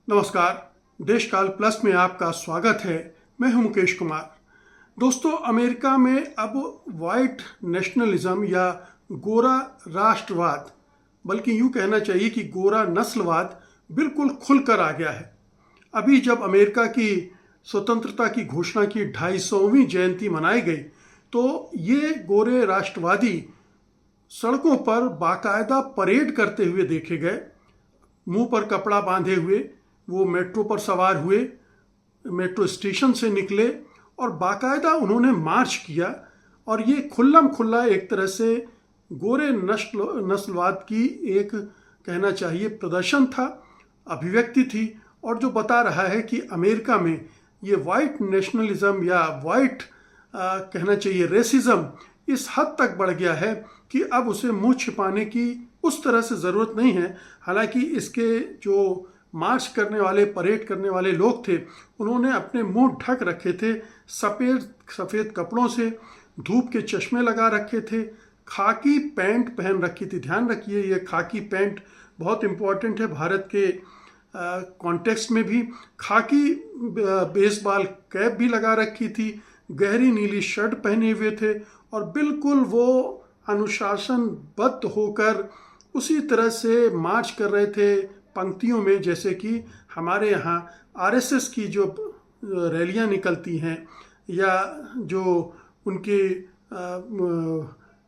नमस्कार। देशकाल प्लस में आपका स्वागत है। मैं हूं मुकेश कुमार। दोस्तों, अमेरिका में अब वाइट नेशनलिज्म या गोरा राष्ट्रवाद, बल्कि यूं कहना चाहिए कि गोरा नस्लवाद बिल्कुल खुलकर आ गया है। अभी जब अमेरिका की स्वतंत्रता की घोषणा की 250वीं जयंती मनाई गई तो ये गोरे राष्ट्रवादी सड़कों पर बाकायदा परेड करते हुए देखे गए। मुंह पर कपड़ा बांधे हुए वो मेट्रो पर सवार हुए, मेट्रो स्टेशन से निकले और बाकायदा उन्होंने मार्च किया। और ये खुल्लम खुल्ला एक तरह से गोरे नस्लवाद की एक कहना चाहिए प्रदर्शन था, अभिव्यक्ति थी, और जो बता रहा है कि अमेरिका में ये वाइट नेशनलिज्म या वाइट कहना चाहिए रेसिज्म इस हद तक बढ़ गया है कि अब उसे मुंह छिपाने की उस तरह से ज़रूरत नहीं है। हालांकि इसके जो मार्च करने वाले, परेड करने वाले लोग थे, उन्होंने अपने मुंह ढक रखे थे सफ़ेद कपड़ों से, धूप के चश्मे लगा रखे थे, खाकी पैंट पहन रखी थी। ध्यान रखिए, ये खाकी पैंट बहुत इम्पोर्टेंट है भारत के कॉन्टेक्स्ट में भी। खाकी बेसबॉल कैप भी लगा रखी थी, गहरी नीली शर्ट पहने हुए थे और बिल्कुल वो अनुशासनबद्ध होकर उसी तरह से मार्च कर रहे थे पंक्तियों में, जैसे कि हमारे यहाँ आरएसएस की जो रैलियाँ निकलती हैं या जो उनके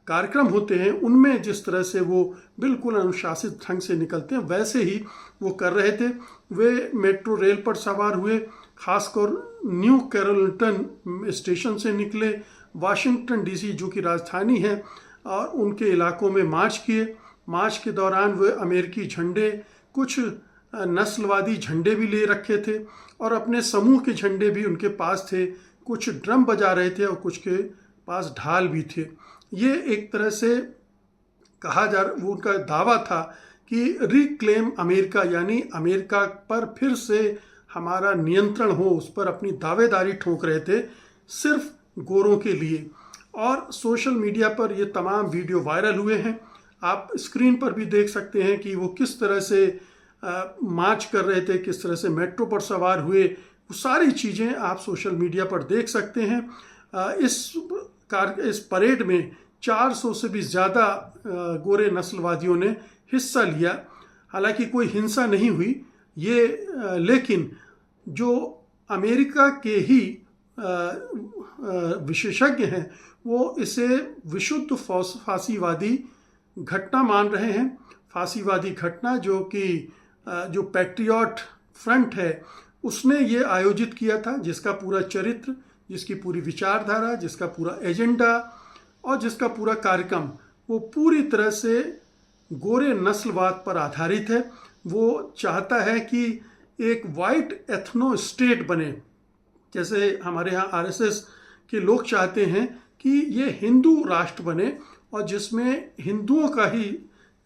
कार्यक्रम होते हैं उनमें जिस तरह से वो बिल्कुल अनुशासित ढंग से निकलते हैं, वैसे ही वो कर रहे थे। वे मेट्रो रेल पर सवार हुए, खासकर न्यू कैरोलिटन स्टेशन से निकले, वाशिंगटन डीसी जो कि राजधानी है और उनके इलाकों में मार्च किए। मार्च के दौरान वे अमेरिकी झंडे, कुछ नस्लवादी झंडे भी ले रखे थे और अपने समूह के झंडे भी उनके पास थे। कुछ ड्रम बजा रहे थे और कुछ के पास ढाल भी थे। ये एक तरह से वो उनका दावा था कि रिक्लेम अमेरिका, यानी अमेरिका पर फिर से हमारा नियंत्रण हो, उस पर अपनी दावेदारी ठोक रहे थे सिर्फ गोरों के लिए। और सोशल मीडिया पर ये तमाम वीडियो वायरल हुए हैं। आप स्क्रीन पर भी देख सकते हैं कि वो किस तरह से मार्च कर रहे थे, किस तरह से मेट्रो पर सवार हुए। वो सारी चीज़ें आप सोशल मीडिया पर देख सकते हैं। इस परेड में 400 से भी ज़्यादा गोरे नस्लवादियों ने हिस्सा लिया। हालांकि कोई हिंसा नहीं हुई लेकिन जो अमेरिका के ही विशेषज्ञ हैं वो इसे विशुद्ध फांसीवादी घटना मान रहे हैं। फांसीवादी घटना जो कि जो पैट्रियट फ्रंट है उसने ये आयोजित किया था, जिसका पूरा चरित्र, जिसकी पूरी विचारधारा, जिसका पूरा एजेंडा और जिसका पूरा कार्यक्रम वो पूरी तरह से गोरे नस्लवाद पर आधारित है। वो चाहता है कि एक वाइट एथनो स्टेट बने, जैसे हमारे यहाँ आरएसएस के लोग चाहते हैं कि ये हिंदू राष्ट्र बने और जिसमें हिंदुओं का ही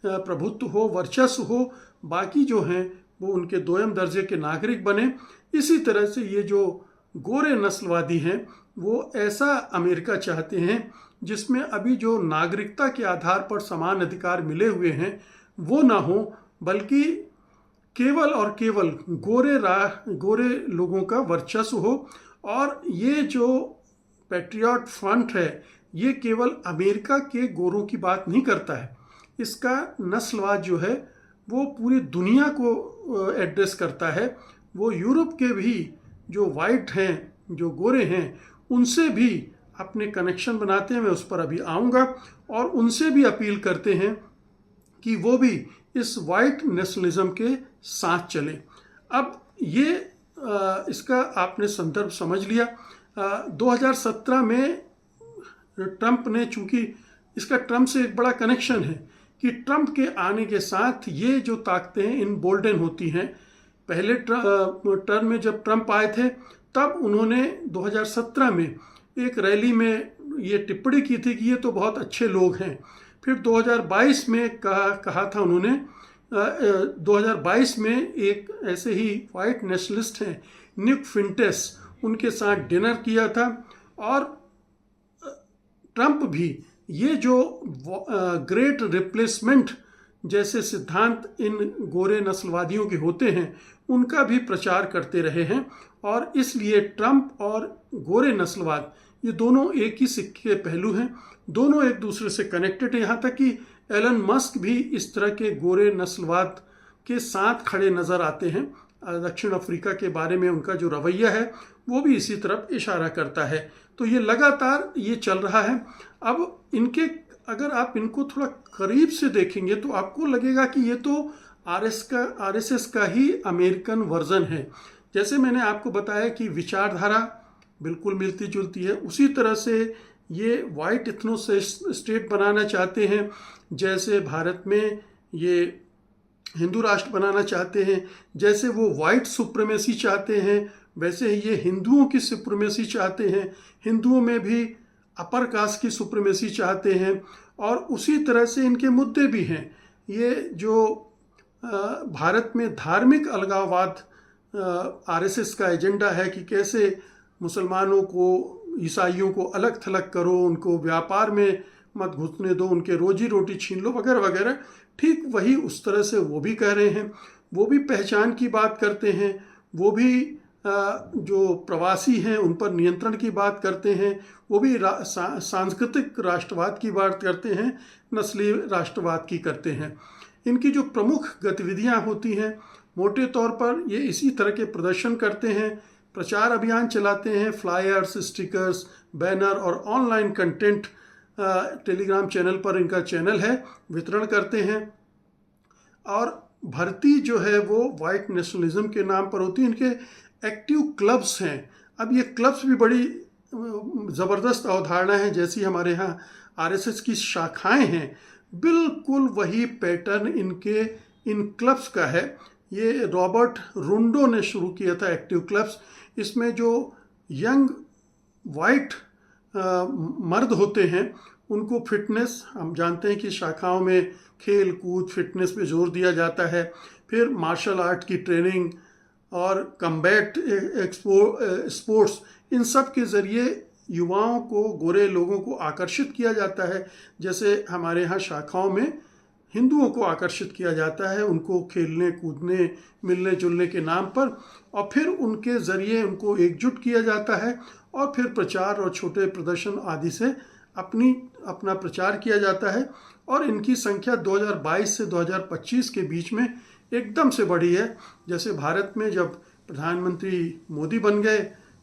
प्रभुत्व हो, वर्चस्व हो, बाकी जो हैं वो उनके दोयम दर्जे के नागरिक बने। इसी तरह से ये जो गोरे नस्लवादी हैं वो ऐसा अमेरिका चाहते हैं जिसमें अभी जो नागरिकता के आधार पर समान अधिकार मिले हुए हैं वो ना हो, बल्कि केवल और केवल गोरे लोगों का वर्चस्व हो। और ये जो पैट्रियट फ्रंट है ये केवल अमेरिका के गोरों की बात नहीं करता है, इसका नस्लवाद जो है वो पूरी दुनिया को एड्रेस करता है। वो यूरोप के भी जो वाइट हैं, जो गोरे हैं, उनसे भी अपने कनेक्शन बनाते हैं। मैं उस पर अभी आऊँगा। और उनसे भी अपील करते हैं कि वो भी इस वाइट नेशनलिज्म के साथ चले। अब ये इसका आपने संदर्भ समझ लिया। 2017 में ट्रंप ने, चूंकि इसका ट्रंप से एक बड़ा कनेक्शन है कि ट्रंप के आने के साथ ये जो ताकतें हैं इन बोल्डन होती हैं। पहले टर्म में जब ट्रंप आए थे तब उन्होंने 2017 में एक रैली में ये टिप्पणी की थी कि ये तो बहुत अच्छे लोग हैं। फिर 2022 में कहा था उन्होंने, 2022 में एक ऐसे ही वाइट नेशनलिस्ट हैं निक फिंटेस, उनके साथ डिनर किया था। और ट्रंप भी ये जो ग्रेट रिप्लेसमेंट जैसे सिद्धांत इन गोरे नस्लवादियों के होते हैं उनका भी प्रचार करते रहे हैं। और इसलिए ट्रंप और गोरे नस्लवाद ये दोनों एक ही सिक्के के पहलू हैं, दोनों एक दूसरे से कनेक्टेड हैं। यहाँ तक कि एलन मस्क भी इस तरह के गोरे नस्लवाद के साथ खड़े नज़र आते हैं। दक्षिण अफ्रीका के बारे में उनका जो रवैया है वो भी इसी तरफ इशारा करता है। तो ये लगातार ये चल रहा है। अब इनके अगर आप इनको थोड़ा करीब से देखेंगे तो आपको लगेगा कि ये तो आरएसएस का ही अमेरिकन वर्जन है। जैसे मैंने आपको बताया कि विचारधारा बिल्कुल मिलती जुलती है, उसी तरह से ये वाइट इथनो स्टेट बनाना चाहते हैं। जैसे भारत में ये हिंदू राष्ट्र बनाना चाहते हैं, जैसे वो वाइट सुप्रीमेसी चाहते हैं, वैसे ही ये हिंदुओं की सुप्रीमेसी चाहते हैं। हिंदुओं में भी अपर कास्ट की सुप्रीमेसी चाहते हैं। और उसी तरह से इनके मुद्दे भी हैं। ये जो भारत में धार्मिक अलगाववाद आरएसएस का एजेंडा है कि कैसे मुसलमानों को, ईसाइयों को अलग थलग करो, उनको व्यापार में मत घुसने दो, उनके रोजी रोटी छीन लो वगैरह वगैरह, ठीक वही उस तरह से वो भी कह रहे हैं। वो भी पहचान की बात करते हैं, वो भी जो प्रवासी हैं उन पर नियंत्रण की बात करते हैं, वो भी सांस्कृतिक राष्ट्रवाद की बात करते हैं, नस्ली राष्ट्रवाद की करते हैं। इनकी जो प्रमुख गतिविधियां होती हैं मोटे तौर पर ये इसी तरह के प्रदर्शन करते हैं, प्रचार अभियान चलाते हैं, फ्लायर्स, स्टिकर्स, बैनर और ऑनलाइन कंटेंट टेलीग्राम चैनल पर इनका चैनल है, वितरण करते हैं। और भर्ती जो है वो वाइट नेशनलिज्म के नाम पर होती है। इनके एक्टिव क्लब्स हैं। अब ये क्लब्स भी बड़ी ज़बरदस्त अवधारणा है। जैसी हमारे यहाँ आरएसएस की शाखाएं हैं, बिल्कुल वही पैटर्न इनके इन क्लब्स का है। ये रॉबर्ट रुंडो ने शुरू किया था एक्टिव क्लब्स। इसमें जो यंग वाइट मर्द होते हैं उनको फिटनेस, हम जानते हैं कि शाखाओं में खेल कूद फिटनेस पे जोर दिया जाता है, फिर मार्शल आर्ट की ट्रेनिंग और कम्बैट स्पोर्ट्स, इन सब के ज़रिए युवाओं को, गोरे लोगों को आकर्षित किया जाता है। जैसे हमारे यहाँ शाखाओं में हिंदुओं को आकर्षित किया जाता है, उनको खेलने कूदने मिलने जुलने के नाम पर, और फिर उनके ज़रिए उनको एकजुट किया जाता है और फिर प्रचार और छोटे प्रदर्शन आदि से अपना प्रचार किया जाता है। और इनकी संख्या 2022 से 2025 के बीच में एकदम से बढ़ी है। जैसे भारत में जब प्रधानमंत्री मोदी बन गए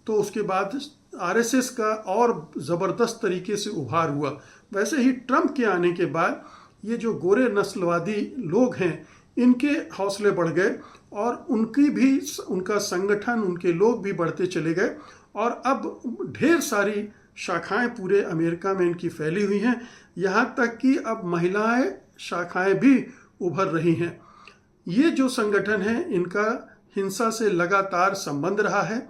तो उसके बाद आरएसएस का और ज़बरदस्त तरीके से उभार हुआ, वैसे ही ट्रंप के आने के बाद ये जो गोरे नस्लवादी लोग हैं इनके हौसले बढ़ गए और उनका संगठन, उनके लोग भी बढ़ते चले गए। और अब ढेर सारी शाखाएं पूरे अमेरिका में इनकी फैली हुई हैं, यहाँ तक कि अब महिलाएं शाखाएं भी उभर रही हैं। ये जो संगठन है इनका हिंसा से लगातार संबंध रहा है।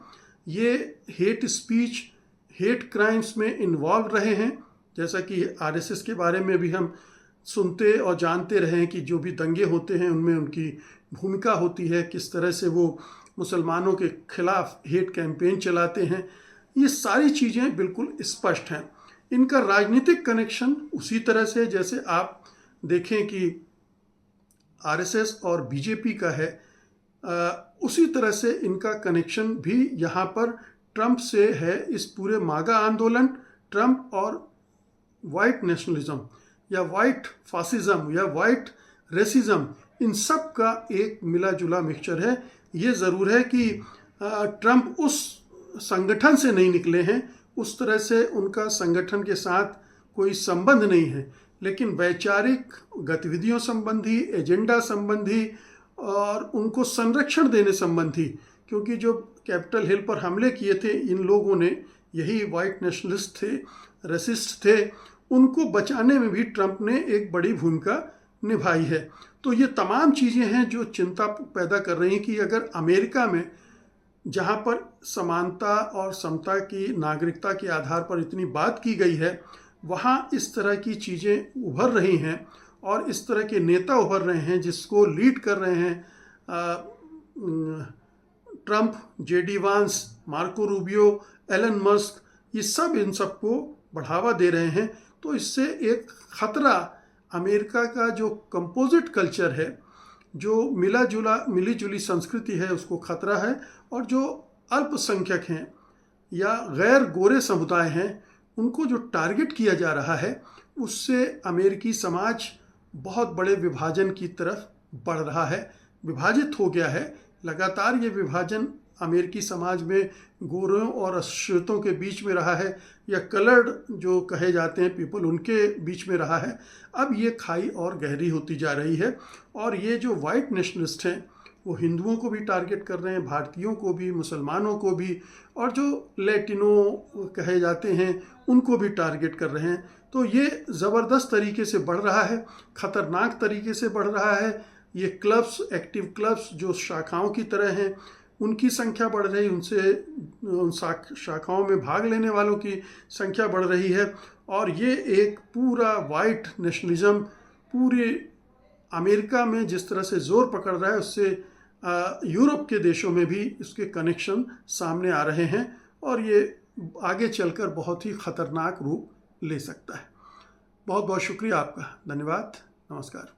ये हेट स्पीच, हेट क्राइम्स में इन्वॉल्व रहे हैं। जैसा कि आरएसएस के बारे में भी हम सुनते और जानते रहे हैं कि जो भी दंगे होते हैं उनमें उनकी भूमिका होती है, किस तरह से वो मुसलमानों के खिलाफ हेट कैंपेन चलाते हैं। ये सारी चीज़ें बिल्कुल स्पष्ट हैं। इनका राजनीतिक कनेक्शन उसी तरह से जैसे आप देखें कि आरएसएस और बीजेपी का है, उसी तरह से इनका कनेक्शन भी यहाँ पर ट्रंप से है। इस पूरे मागा आंदोलन, ट्रंप और वाइट नेशनलिज्म या वाइट फासिज्म या वाइट रेसिज्म, इन सब का एक मिला जुला मिक्सचर है। ये ज़रूर है कि ट्रंप उस संगठन से नहीं निकले हैं, उस तरह से उनका संगठन के साथ कोई संबंध नहीं है, लेकिन वैचारिक गतिविधियों संबंधी, एजेंडा संबंधी और उनको संरक्षण देने संबंधी, क्योंकि जो कैपिटल हिल पर हमले किए थे इन लोगों ने, यही वाइट नेशनलिस्ट थे, रेसिस्ट थे, उनको बचाने में भी ट्रंप ने एक बड़ी भूमिका निभाई है। तो ये तमाम चीज़ें हैं जो चिंता पैदा कर रही हैं कि अगर अमेरिका में, जहाँ पर समानता और समता की, नागरिकता के आधार पर इतनी बात की गई है, वहाँ इस तरह की चीज़ें उभर रही हैं और इस तरह के नेता उभर रहे हैं जिसको लीड कर रहे हैं ट्रंप, जेडी वांस, मार्को रूबियो, एलन मस्क, ये सब इन सबको बढ़ावा दे रहे हैं। तो इससे एक खतरा अमेरिका का जो कंपोजिट कल्चर है, जो मिली जुली संस्कृति है, उसको खतरा है। और जो अल्पसंख्यक हैं या गैर गोरे समुदाय हैं, उनको जो टारगेट किया जा रहा है, उससे अमेरिकी समाज बहुत बड़े विभाजन की तरफ बढ़ रहा है, विभाजित हो गया है। लगातार ये विभाजन अमेरिकी समाज में गोरों और अश्वेतों के बीच में रहा है, या कलर्ड जो कहे जाते हैं पीपल, उनके बीच में रहा है। अब ये खाई और गहरी होती जा रही है। और ये जो वाइट नेशनलिस्ट हैं वो हिंदुओं को भी टारगेट कर रहे हैं, भारतीयों को भी, मुसलमानों को भी, और जो लैटिनो कहे जाते हैं उनको भी टारगेट कर रहे हैं। तो ये ज़बरदस्त तरीके से बढ़ रहा है, ख़तरनाक तरीके से बढ़ रहा है। ये क्लब्स, एक्टिव क्लब्स जो शाखाओं की तरह हैं, उनकी संख्या बढ़ रही, उन शाखाओं में भाग लेने वालों की संख्या बढ़ रही है। और ये एक पूरा वाइट नेशनलिज्म पूरे अमेरिका में जिस तरह से जोर पकड़ रहा है, उससे यूरोप के देशों में भी इसके कनेक्शन सामने आ रहे हैं। और ये आगे चलकर बहुत ही ख़तरनाक रूप ले सकता है। बहुत बहुत शुक्रिया आपका, धन्यवाद, नमस्कार।